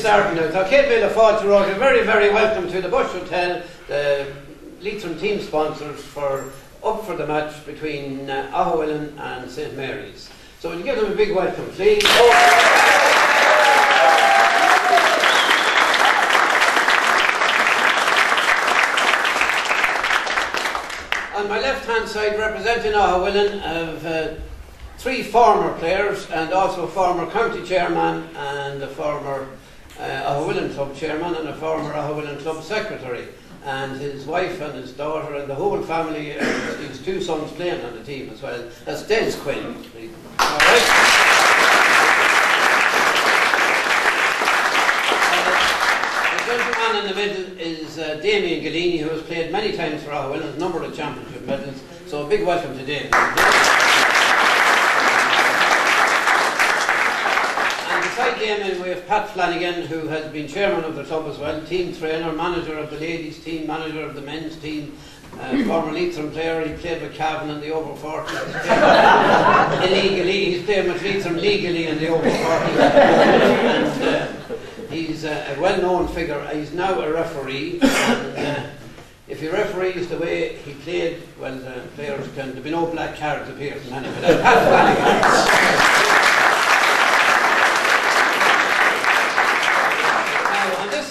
starting now. Tá Kate Villa Fáilte Road, you're very, very welcome to the Bush Hotel, the Leitrim team sponsors up for the match between Aughawillan and St Marys. So will you give them a big welcome, please? On my left-hand side, representing Aughawillan, have three former players and also a former county chairman and a former Aughawillan club chairman and a former Aughawillan club secretary, and his wife and his daughter and the whole family, his two sons playing on the team as well. That's Des Quinn. All right. The gentleman in the middle is Damien Gallini, who has played many times for Aughawillan, a number of championship medals. So a big welcome to Damien. Beside Damien we have Pat Flanagan, who has been chairman of the club as well, team trainer, manager of the ladies team, manager of the men's team, former Leitrim player. He played with Cavan in the over 40s. Illegally, he's played with Leitrim legally in the over 40s. And he's a well-known figure. He's now a referee, and if he referees the way he played, well, the players can, there'll be no black cards appear from any of it. Pat Flanagan.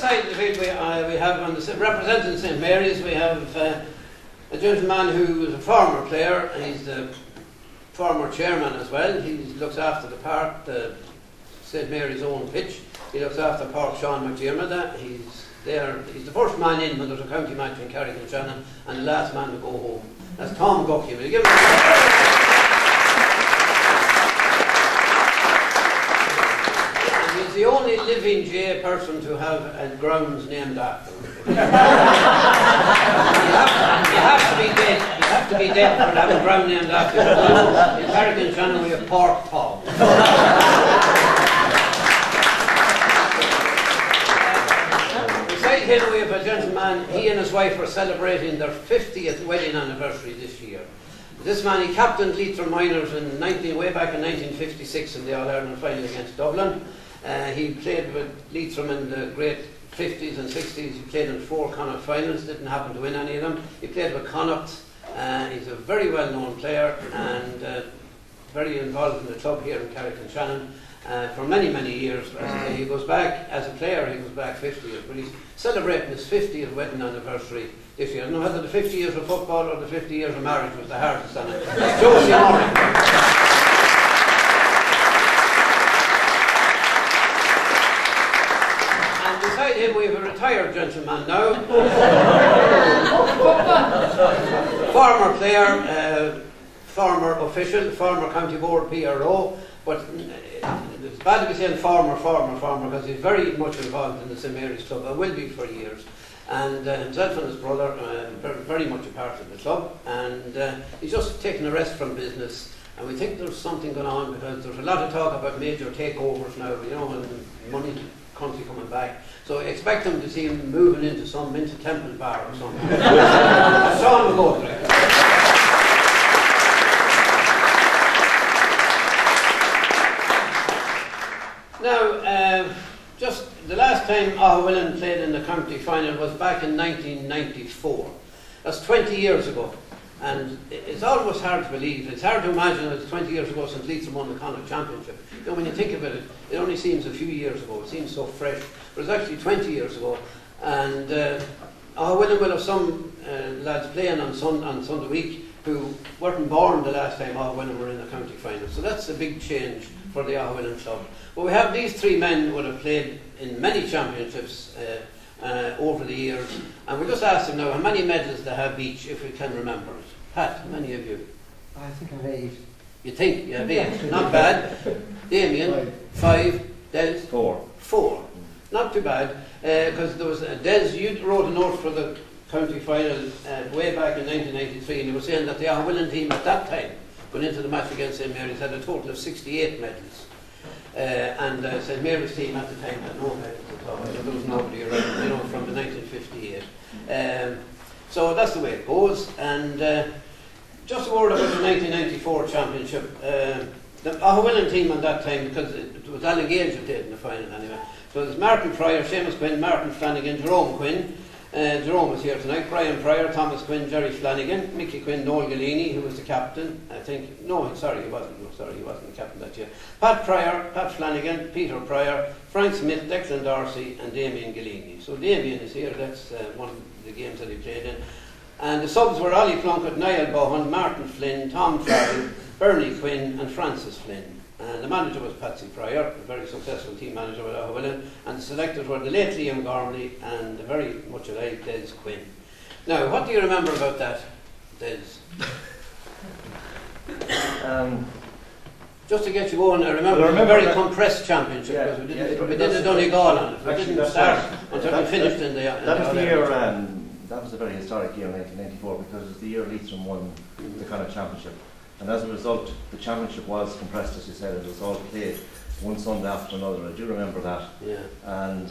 Of the field we have on the, representing St Marys, we have a gentleman who is a former player, and he's the former chairman as well. He looks after the park, the St Marys' own pitch. He looks after Park Sean McDermott. He's there. He's the first man in when there's a county match in Carrick and Shannon, and the last man to go home. That's Tom Gucky. Will you give him a He's the only living GA person to have a grounds named after him. you have to be dead. You have to be dead for to have a ground named after him. In Carrick and Shannon we have Pork Paul. Beside him we have a gentleman. He and his wife are celebrating their 50th wedding anniversary this year. This man, he captained Leitrim Minors way back in 1956 in the All-Ireland final against Dublin. He played with Leitrim in the great 50s and 60s. He played in 4 Connacht finals, didn't happen to win any of them. He played with Connacht. He's a very well-known player and very involved in the club here in Carrick and Shannon for many, many years. He goes back, as a player, he goes back 50 years, but he's celebrating his 50th wedding anniversary this year. I don't know whether the 50 years of football or the 50 years of marriage was the hardest on it. It's Josie Moran. Beside him we have a retired gentleman now, former player, former official, former county board PRO, but it's bad to be saying former because he's very much involved in the St Marys club and will be for years, and himself and his brother very much a part of the club, and he's just taking a rest from business. And we think there's something going on because there's a lot of talk about major takeovers now, you know, and money country coming back. So expect them to see him moving into Temple Bar or something. I saw him go there. Now, just the last time Aughawillan played in the county final was back in 1994. That's 20 years ago. And it's almost hard to believe. It's hard to imagine that it's 20 years ago since Leitrim won the Connacht Championship. You know, when you think about it, it only seems a few years ago. It seems so fresh. But it's actually 20 years ago. And Aughawillan will have some lads playing on Sunday week who weren't born the last time Aughawillan were in the county final. So that's a big change for the Aughawillan club. But we have these 3 men who would have played in many championships over the years. And we'll just ask them now how many medals they have each, if we can remember it. Pat, how many of you? I think I have 8. You think? You have 8. Not bad. Damien? 5. Des? 4. 4. Not too bad. Because there was Des, you wrote a note for the county final way back in 1993, and you were saying that the Aughawillan team at that time, going into the match against St Marys, had a total of 68 medals. And St Mary's team at the time had no medals at all. So there was nobody around, you know, from the 1958. So that's the way it goes. And just a word about the 1994 championship. the Aughawillan team on that time, because it was Alan Gales who played in the final anyway. So there's Martin Pryor, Seamus Quinn, Martin Flanagan, Jerome Quinn. Jerome was here tonight. Brian Pryor, Thomas Quinn, Jerry Flanagan, Mickey Quinn, Noel Galini, who was the captain. I think, no, sorry, he wasn't. No, sorry, he wasn't the captain that year. Pat Pryor, Pat Flanagan, Peter Pryor, Frank Smith, Declan Dorsey, and Damien Galini. So Damien is here. That's one of the games that he played in. And the subs were Ollie Plunkett, Niall Bohan, Martin Flynn, Tom Farrell, Bernie Quinn, and Francis Flynn. And the manager was Patsy Pryor, a very successful team manager with Aughawillan, and the selectors were the late Liam Gormley and the very much alive Des Quinn. Now, what do you remember about that, Des? Just to get you going, I remember a very compressed championship, because we did a Donegal on it. We didn't start until we finished in the... That was the year, that was a very historic year, 1994, because it was the year Leitrim won the Connacht Championship. And as a result, the championship was compressed, as you said. It was all played one Sunday after another. I do remember that. Yeah. And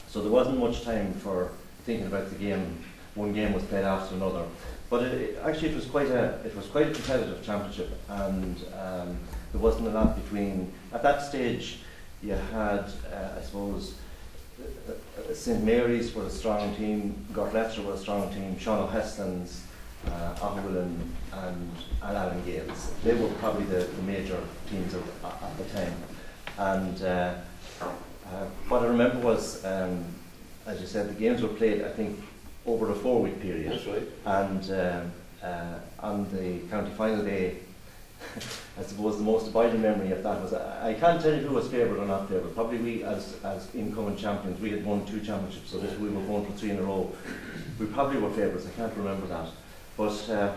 so there wasn't much time for thinking about the game. One game was played after another. But actually, it was quite a competitive championship, and there wasn't a lot between. At that stage, you had, I suppose, St Marys were a strong team, Leitrim were a strong team, Sean O'Heslin's, Aughawillan and Alan Gales. They were probably the major teams at the time. And what I remember was, as you said, the games were played, I think, over a 4-week period. That's right. And on the county final day, I suppose the most abiding memory of that was, I can't tell you who was favoured or not favoured. Probably we, as incoming champions, we had won 2 championships, so we were going for 3 in a row. We probably were favourites, I can't remember that. But I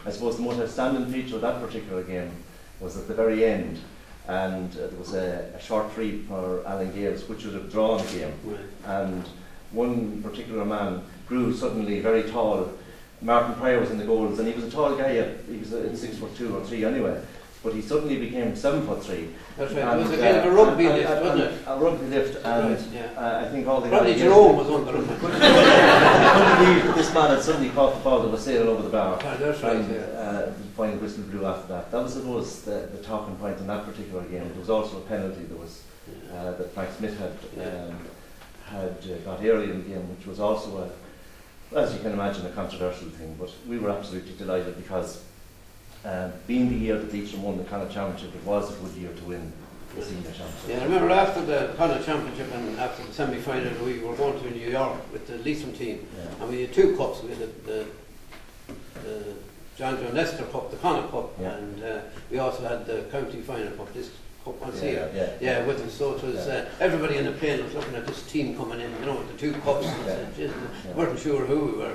suppose the most outstanding feature of that particular game was at the very end, and there was a short free for Alan Gales, which would have drawn the game. Right. And one particular man grew suddenly very tall. Martin Pryor was in the goals, and he was a tall guy. He was in 6'2" or 3" anyway. But he suddenly became 7'3". That's right. It was a kind of a rugby lift, wasn't it? A rugby lift, and right, yeah. I think all the probably Jerome was under him. I couldn't believe this man had suddenly caught the ball that was sailing over the bar. That's right. And the final whistle blew after that. That was, I suppose, the talking point in that particular game. It was also a penalty. There was that Frank Smith had got early in the game, which was also as you can imagine, a controversial thing. But we were absolutely delighted because. Being the year that Leitrim won the Connacht Championship, it was a good year to win the senior championship. Yeah, I remember after the Connacht Championship and after the semi-final, we were going to New York with the Leitrim team, and we had 2 cups. We had the John Joe Nestor Cup, the Connacht Cup, and we also had the County Final Cup. This cup was here, with us. So it was everybody in the plane was looking at this team coming in, with the 2 cups. And weren't sure who we were,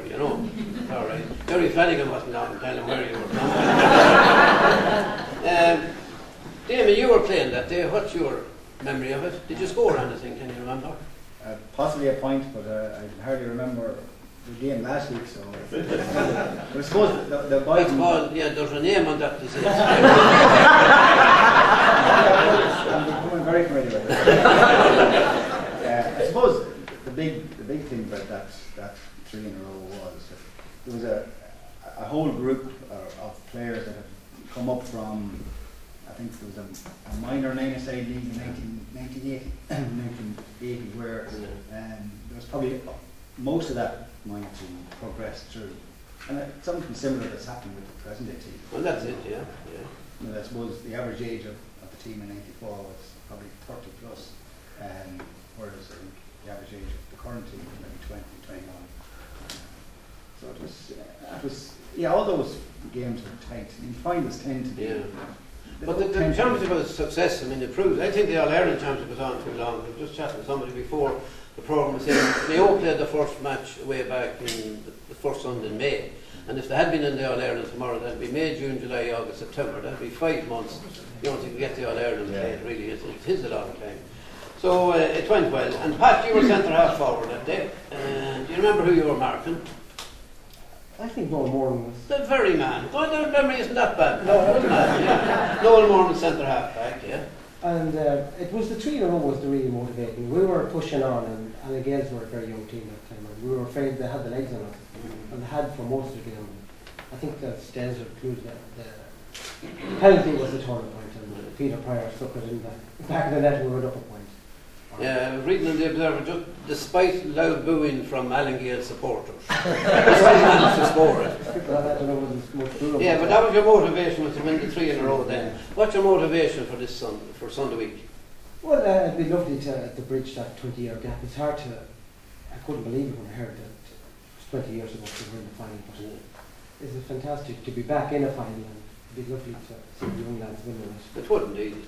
All right. Jerry Flanagan wasn't out and telling where you were from. Damien, you were playing that day. What's your memory of it? Did you score anything? Can you remember? Possibly a point, but I hardly remember the game last week. So, but I suppose the boys. That's called, there's a name on that disease. I'm becoming very familiar with it. I suppose the big thing about that 3 in a row was that there was a whole group of players that had come up from, I think there was a minor 9-a-side league in 1980, where there was probably most of that mind to progress through. And something similar that's happened with the present day team. Well, that's it, yeah. I suppose the average age of the team in '94 was probably 30 plus, whereas I think the average age of the current team was maybe 20, 21. So it was, all those games were tight. Finals tend to be. Yeah. But the championship was a success. I mean, it proved. I think the All-Ireland championship was on too long. I was just chatting to somebody before the programme was saying they all played the first match way back in the first Sunday in May. And if they had been in the All-Ireland tomorrow, that'd be May, June, July, August, September. That'd be 5 months. To get the All-Ireland played, really. It is a long time. So it went well. And Pat, you were centre-half forward that day. Do you remember who you were marking? I think Noel Moran was. The very man. Oh, their memory isn't that bad. Noel Moran was centre-half back, And it was the 3 in a row was the really motivating. We were pushing on, and Alan Gales were a very young team at the time, and we were afraid they had the legs on us, and they had for most of the game. I think the Staines included the penalty was the turning point, and Peter Pryor stuck it in the back of the net and we went up a point. Yeah, I was reading in the Observer, just despite loud booing from Allengale supporters, he still managed to score it. I don't know whether there's much to Yeah, but that was your motivation, was to win the 3 in a row then. What's your motivation for this for Sunday week? Well, it'd be lovely to bridge that 20-year gap. It's hard to, I couldn't believe it when I heard that it was 20 years ago to win the final, but it's fantastic to be back in a final, and it'd be lovely to see the young lads winning it. It would indeed, it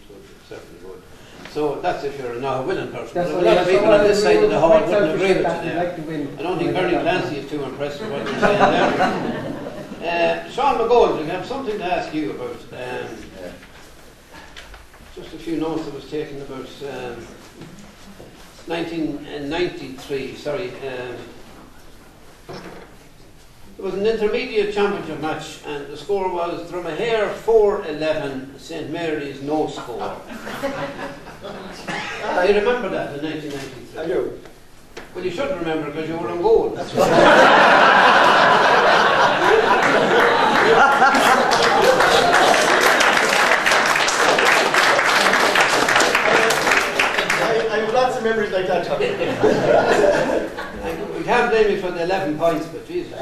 certainly would. So that's if you're an Aughawillan person. That's But a lot of people on this side of the hall wouldn't agree with you there. Like to win. I don't think Bernie Clancy is too impressed with what you're saying there. Sean McGoldrick, I have something to ask you about. Just a few notes I was taking about 1993, sorry. There was an intermediate championship match and the score was Dromahair 4-11, St Marys no score. You remember that in 1993? I do. Well, you should remember because you were on goal. That's right. I have lots of memories like that, Tom. We can't blame you for the 11 points, but Jesus.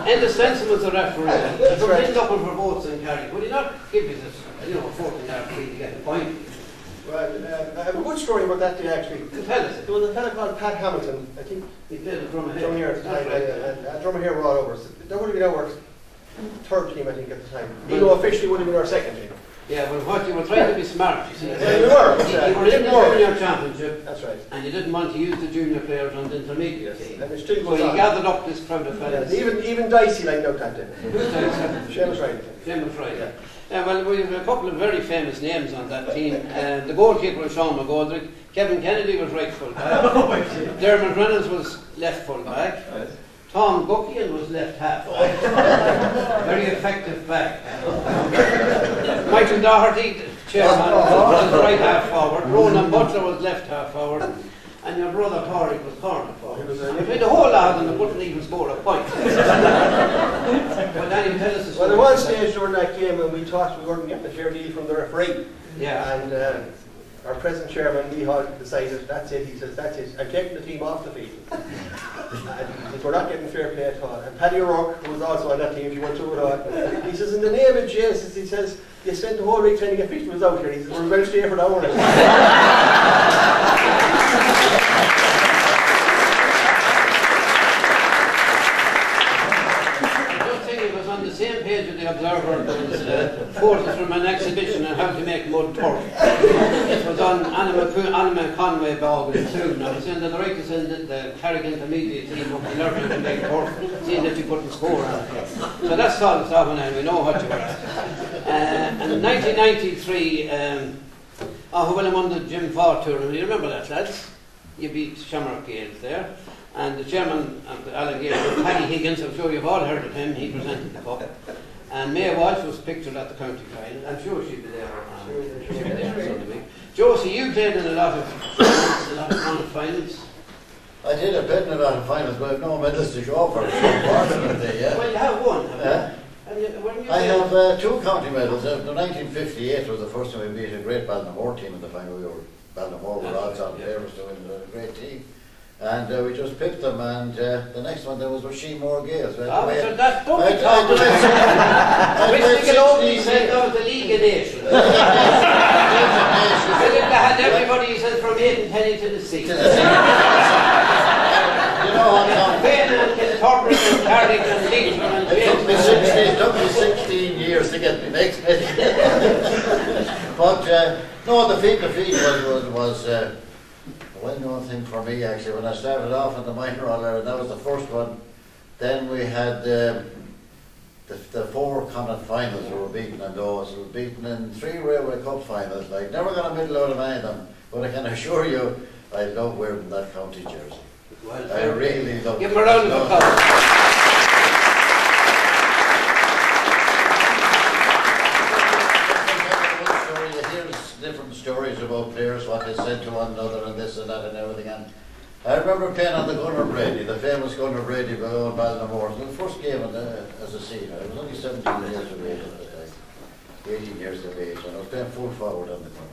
Indispensable as a referee. If we're in double for votes in Carrick, would he not give you this, a 14-yard free to get the point? Well, I have a good story about that day, actually. Tell us. There was a fella called Pat Hamilton, I think. He played at Dromahair. Dromahair at the time, and Dromahair were all over. So that would have been our third team, I think, at the time. Even though officially would have been our second team. Yeah, well, what you were trying to be smart, you see. Yeah, we were. You were in the junior championship. That's right. And you didn't want to use the junior players on the intermediate team. And it still So goes you on. gathered up this crowd of fellas. Even Dicey lined out that day. Who's that? Seamus Riley. Seamus Riley. Well, we have a couple of very famous names on that team. The goalkeeper was Sean McGoldrick. Kevin Kennedy was right full back. Dermot Reynolds was left full back. Tom Buckian was left half back. Very effective back. Michael Doherty, chairman, was right half forward. Ronan Butler was left half forward. And your brother Carrick was corner forward. If we had the whole lot of them, they wouldn't even score a point. Well, Danny, tell us the story. Well, there was a stage during that game when we thought we weren't getting a fair deal from the referee. Yeah. And our present chairman, Lee Hall, decided, that's it. He says, that's it. I'm taking the team off the field. And we're not getting fair play at all. And Paddy O'Rourke, who was also on that team, if you went through it all, he says, in the name of Jesus, he says, you spent the whole week trying to get fixtures out here. He says, we're going to stay for that one. Same page of the Observer, there was photos from an exhibition on how to make mud turf. It was on Anna Conway Bog in Toon. I was saying that the right to send the Carrick intermediate team up to learn how to make turf, seeing that you couldn't score on it. So that's solved stuff, and we know what you were at. And in 1993, Aughawillan won the Jim Ford tournament. You remember that, lads? You beat Shamrock Gales there. And the chairman of the Allengale, Paddy Higgins, I'm sure you've all heard of him, he presented the cup. And Mae Walsh was pictured at the county final. I'm sure she'd be there Sunday week. Josie, you played in a lot of finals. I did a bit in a lot of finals, but I have no medals to show for it. Yeah. Well, you have one, I have 2 county medals. The 1958 was the first time we beat a great Ballinamore team in the final. Ballinamore were odds on players to win, a great team. And we just picked them, and the next one there was Shemore Gales. So that's don't be talking about. He said that was the League of Nations. Well, if they had everybody, he said, from Aidenpenny to the sea. You know what, Tom? Fane and Kiltorpin and Carrick and Leitrim and It took me 16 years to get the next bit. But no, the feat was a well-known thing for me, actually. When I started off in the minor all-Ireland, that was the first one. Then we had the 4 Connacht finals we were beaten in those. We were beaten in 3 Railway Cup finals. Like, never got a medal out of any of them. But I can assure you, I love wearing that county jersey. Well, I really love it. Give him a round of applause. Different stories about players, what they said to one another and this and that and everything. And I remember playing on the Gunnar Brady, the famous Gunnar Brady by old Ballinamore. It was the first game as a senior. I was only 17 years of age at the time. 18 years of age, and I was playing full forward on the corner.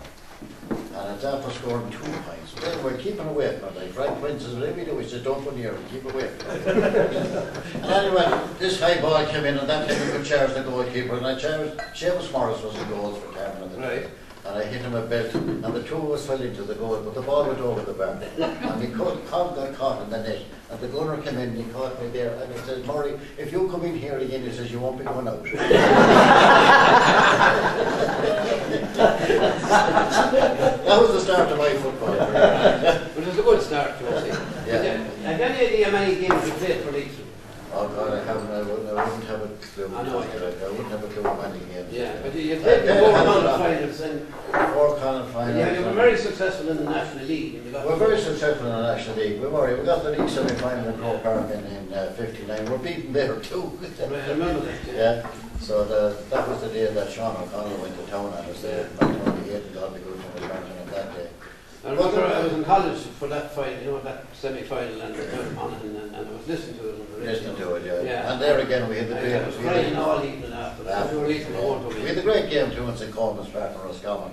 And it's after scoring 2 points. Then we're keeping away from it. Like Frank Prince says, whatever you do, he said, don't go near him, keep away from it. And anyway, this high ball came in, and that time we could charge the goalkeeper, and I charged, Seamus Morris was in goals for Carrick at the time. And I hit him a belt, and the two of us fell into the goal, but the ball went over the bar. And the Cobb got caught in the net, and the gunner came in, and he caught me there, and he said, Murray, if you come in here again, he says, you won't be going out. That was the start of my football career. But it was a good start, Josie. Yeah. Have you any idea how many games you played for Leitrim? Oh God, I wouldn't have a clue. I know. I wouldn't have a clue how many games. Yeah, but you played the 4 quarter-finals, and 4 quarter-finals. yeah, you were very successful in the National League. And We were very successful in the National League. We got the league semi-final in Carrick in '59. We were beaten there too. I remember that. Yeah. So that was the day that Sean O'Connell went to town on us there in 1998 and got the good from the Martin on that day. I remember I was in college for that final, you know, that semi-final, and I was listening to it on the radio. Listening to it, yeah. Yeah. And there again we had the I great. was crying all evening after that. We had the great game too in St Coleman's Park for Roscommon.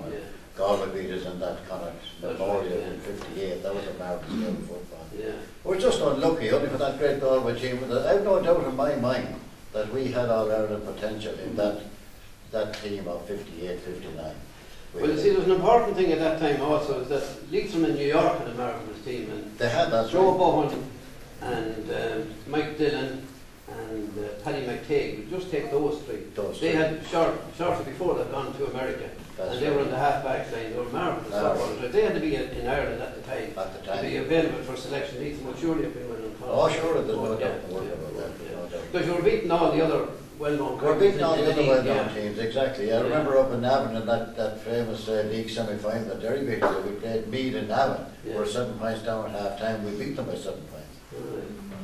Galway beat us in that kind of memorial in '58. That was a marvellous game of football. Yeah. We were just unlucky, only for that great Galway team. I have no doubt in my mind that we had all Ireland potential in that team of '58, '59. Well, you see, there was an important thing at that time also, is that Leitrim in New York had a marvellous team, and they had that. Joe Bowen and Mike Dillon and Paddy McTague, we just take those three. They had shortly before that gone to America, and they were in the half-back line. They were marvellous footballers. They had to be in Ireland at the time. To be available for selection. Leitrim would surely have been winning. Oh, sure, there's no doubt about that. Because you were beating all the other well-known we're beating all the other well-known teams, exactly. I remember up in Navan in that famous league semi-final that Derry beat us. We played Meath in Navan. We were 7 points down at half-time. We beat them by 7 points.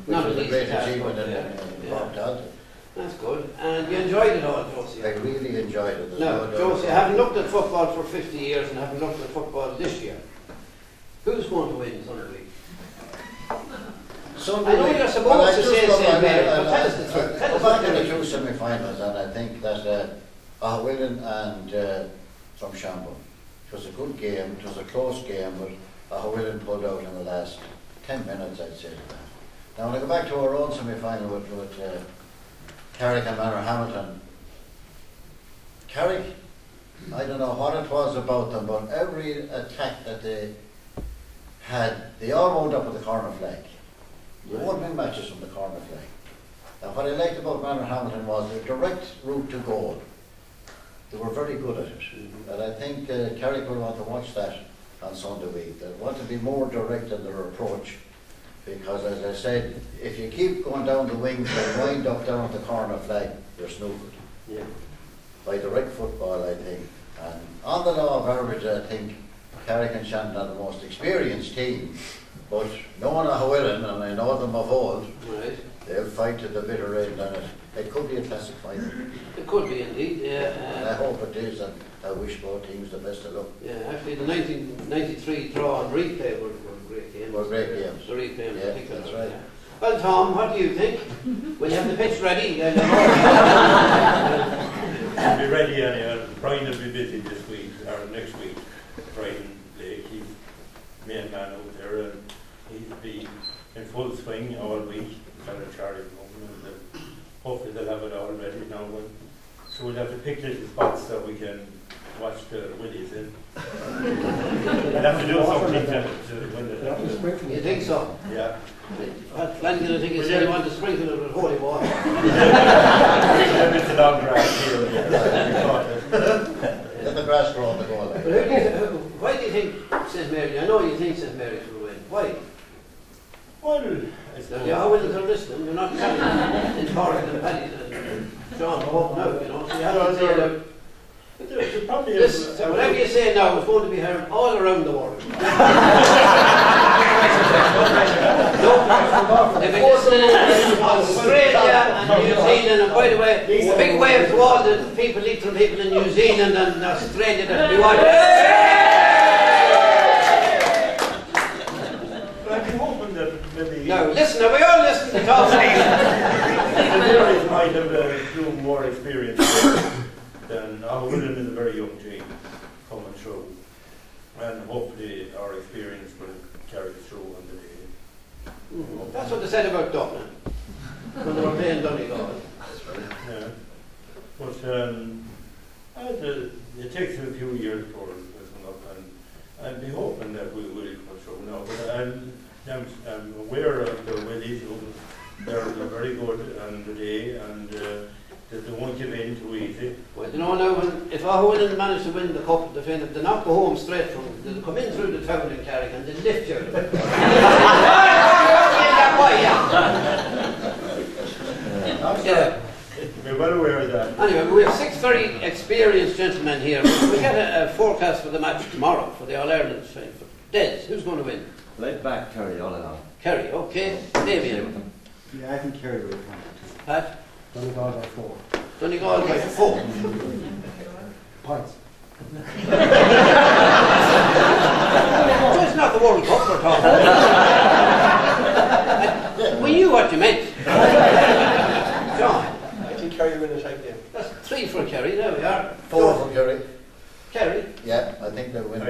Which was a great achievement in Bob Dalton. That's good. And you enjoyed it all, Josie? I really enjoyed it. Now, Josie, I haven't looked at football for 50 years and haven't looked at football this year. Who's going to win Sunday week? I know you're supposed to say St Marys, but tell us the truth. Tell us back in the 2 semi-finals, and I think that Aughawillan and from Shannon. It was a good game, it was a close game, but Aughawillan pulled out in the last 10 minutes, I'd say that. Now when I go back to our own semi-final with Carrick and Manor Hamilton, Carrick, I don't know what it was about them, but every attack that they had, they all wound up with the corner flag. They won big matches from the corner flag. And what I liked about Manor Hamilton was the direct route to goal. They were very good at it. And I think Carrick will want to watch that on Sunday week. They want to be more direct in their approach, because as I said, if you keep going down the wings and wind up down at the corner flag, you're snookered. Yeah. By direct football, I think. And on the law of average, I think Carrick and Shannon are the most experienced team. But knowing Aughawillan, and I know them of old, they'll fight to the bitter end, and it could be a classic final. It could be indeed, yeah. I hope it is, and I wish both teams the best of luck. Yeah, actually the 1993 draw and replay were great games. Were great games. The replay in particular. That's right. Yeah. Well, Tom, what do you think? Will you have the pitch ready? We'll be ready anyhow. Brian will be busy this week, or next week. Brian Blake, he's main man out there, and he'll be in full swing all week. Charlie and hopefully they'll have it all ready now. So we'll have to pick little spots so we can watch the Willies in. We'll have to do something to win it. You think so? Yeah. Plenty of things you say you want to sprinkle it with holy water. It's a long grass here. Let the grass grow on the goal line. Why do you think St Marys? I know you think St Marys will win. Why? Well, Yeah, I wouldn't have listened. You're not counting in Carrick and Paddy and Sean Hope now, you know. So you have to say that. Whatever you say now is going to be heard all around the world. They've been listening in Australia and New Zealand, and by the way, a big wave to all the people, Leitrim people in New Zealand and Australia that will be watching. Now, listen, we all listen to Tom. The Marys might have a few more experience then Aughawillan is a very young team coming through, and hopefully our experience will carry us through on the day. That's what they said about Dublin when they were playing Donegal. Yeah. But it takes a few years for it to come up, and I'd be hoping that we will come through now. But I'm aware of the Willies. They're very good on the day, and they won't give in too easy. Well, you know now, if Aughawillan managed to win the cup, they not go home straight from it. They'll come in through the town in Carrick and they'll lift you. Yeah. We're well aware of that. Anyway, we have 6 very experienced gentlemen here. We get a forecast for the match tomorrow for the All-Ireland final. Des, who's going to win? Right back, Kerry, all along. Kerry, okay. Damien. Yeah, I think Kerry will come. Pat? Donegal by 4 Donegal by 4. points. It's not the World Cup we're talking about. We knew what you meant. John? I think Kerry will win a tight game. That's 3 for Kerry, there we are. 4 for Kerry. Kerry? Yeah, I think they'll win by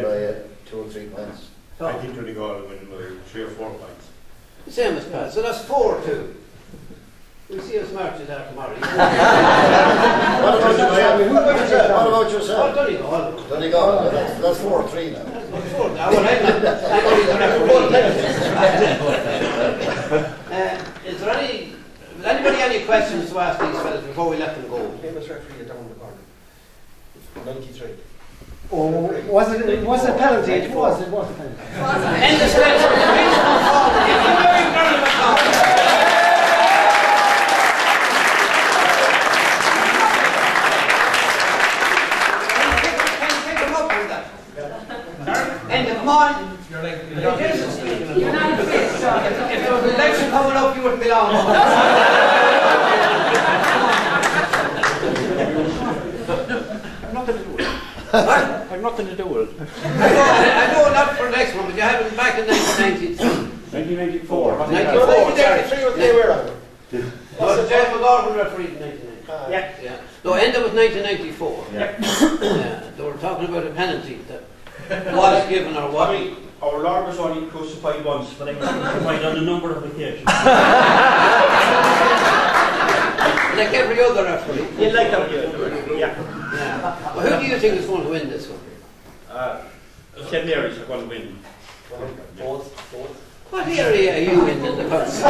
2 or 3 points. I think Donegal will win by 3 or 4 points. The same as Pat, so that's 4-2. We'll see how smart you are tomorrow. What about yourself? Oh, Donegal. Donegal, that's 4-3 now. Is there anybody any questions to ask these fellas before we let them go? Famous referee down the corner. 93. Oh, was it a penalty? It was a penalty. End the session. Come on. You're not if there was an election coming up, you wouldn't be long. I've nothing to do with it. I've nothing to do with it. I know not for the next one, but you had it back in 1993. 1994. 1993 was they were on. Was Jeff McGorman refereed in 1994? Yeah. No, end up with 1994. Yeah. They were talking about a penalty that was given or what. Our Lord was only crucified once, but I was crucified on a number of occasions. Like every other referee. You like every other referee, yeah. Well, who do you think is going to win this one? St Marys are going to win. Both. What area are you in the country?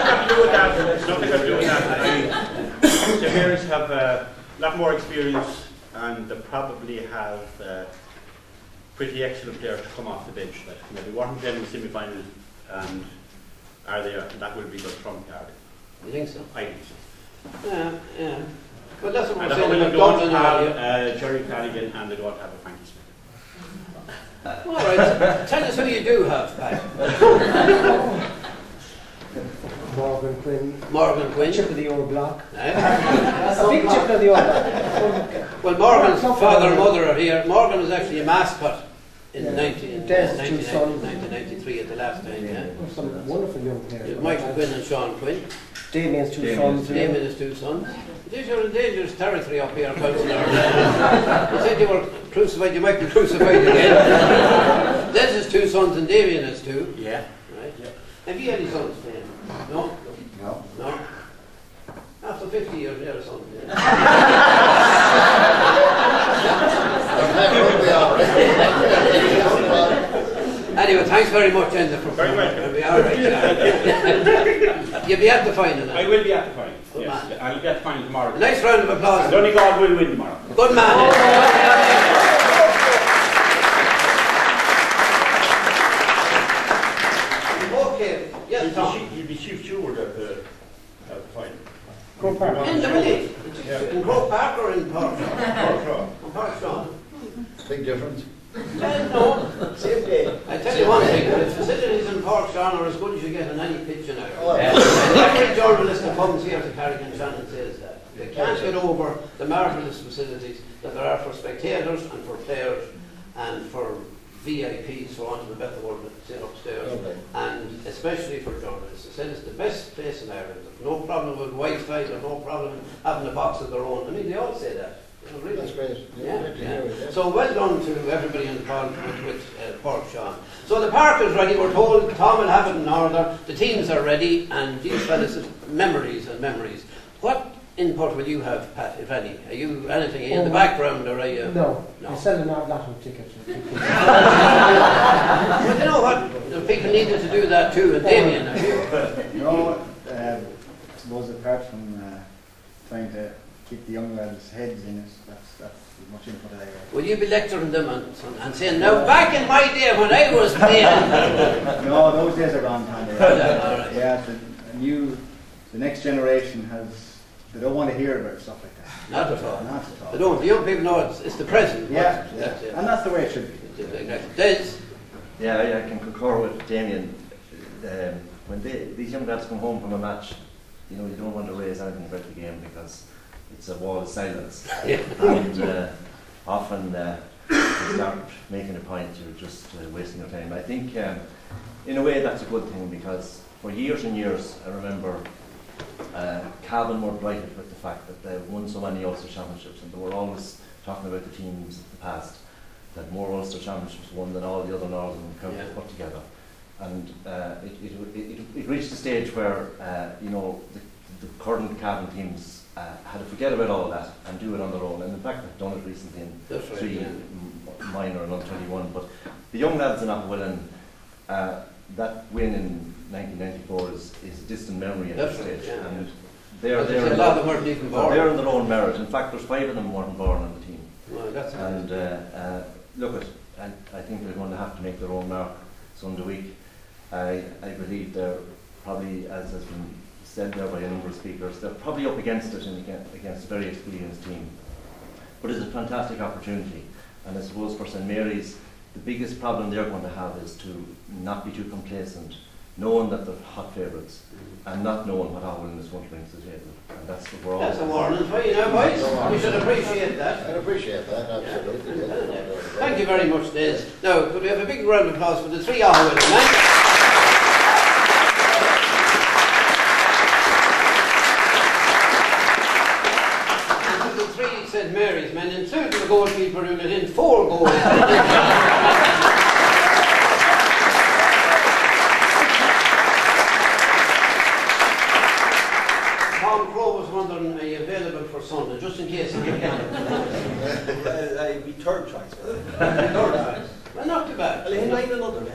Nothing to do with that. Nothing to do with that. St Marys have a lot more experience, and they probably have pretty excellent players to come off the bench. That maybe weren't playing in the semi-final, and are there? That will be the trump card. You think so? I think so. Yeah. But that's what And we're they saying about don't Dublin have earlier. Jerry Callaghan, and they don't have a Frankie Smith. All right. Tell us who you do have, Pat. Morgan Quinn. Chip of the old block. Eh? A big chip of the old block. Well, Morgan's father and mother are here. Morgan was actually a mascot in 1993 at the last time. Yeah. Some wonderful young players. Michael Quinn and Sean Quinn. Damien's 2 sons. Damien and his 2 sons. These are in dangerous territory up here, Councillor. You said you were crucified, you might be crucified again. Des has 2 sons and Damien has 2. Yeah. Right? Yeah. Have you any sons playing? No? No. After 50 years, you have a son playing. Anyway, thanks very much, Enda, for Very much. It'll be all right. You'll be at the final now. I will be at the final. Good Yes. man. I'll be at the final tomorrow. Nice round of applause. Donegal will win tomorrow. Good man. Okay. Yes, Tom. He'll be chief steward at the final. Croke Park. In the village. In Croke Park or in Park? Parkshaw. Parkshaw. Big difference. No. Same day. I tell you one thing, the facilities in Parkshaw are as good as you get in any pitch in Ireland. Oh, Every journalist that comes here to Carrick and Shannon says that. They can't get over the marvellous facilities that there are for spectators and for players and for VIPs, for want of a better word, that sit upstairs, Okay. and especially for journalists. They said it's the best place in Ireland. There's no problem with Wi-Fi, there's no problem having a box of their own. I mean, they all say that. You know, really. That's great. Yeah, Great to yeah. hear it, yeah. So well done to everybody involved with Port Sean. So the park is ready. We're told Tom will have it in order. The teams are ready, and these fellas have memories and memories. What input will you have, Pat, if any? Are you anything in the background, or are you? No, No. I sell an odd lot of tickets. But you know what? The people needed to do that too, and Damien, have you? No, I suppose apart from trying to keep the young lads' heads in it, that's as much input I have. Will you be lecturing them and saying, now back in my day when I was playing? No, those days are gone, Tanya. All right. Yeah, the next generation they don't want to hear about stuff like that. Not at all. Not at all. They don't. The young people know it's the present. Yeah, That's it. and that's the way it should be. Exactly. Des? Yeah, I can concur with Damien. When these young lads come home from a match, you know, you don't want to raise anything about the game because it's a wall of silence. Yeah. And often you start making a point, you're just wasting your time. I think in a way that's a good thing because for years and years I remember Cavan were blighted with the fact that they won so many Ulster Championships, and they were always talking about the teams of the past that more Ulster Championships won than all the other Northern counties put together. And it reached a stage where you know, the current Cavan teams had to forget about all of that and do it on their own. And in fact, they've done it recently in That's right, three yeah. minor and under 21. But the young lads in Aughawillan, that win in 1994 is a distant memory at That's this right, stage. yeah. And A lot of them weren't even born. they're in their own merit. In fact, there's 5 of them weren't born on the team. Well, that's And look, I think they're going to have to make their own mark Sunday week. I believe they're probably, as has been said there by a number of speakers, they're probably up against it against a very experienced team. But it's a fantastic opportunity. And I suppose for St Marys, the biggest problem they're going to have is to not be too complacent, knowing that they're hot favourites, and not knowing what Aughawillan is going to bring to the table. And that's what we're all. That's a warning for you now, boys. We should appreciate that. I appreciate that, absolutely. Yeah. Thank you very much, Des. Now, could we have a big round of applause for the 3 Aughawillan men? And to the 3 St Marys men, including the goalkeeper who let in 4 goals. Wondering, are you available for Sunday, just in case you can? I'd be third choice. Well, not too bad. I'll in line another day.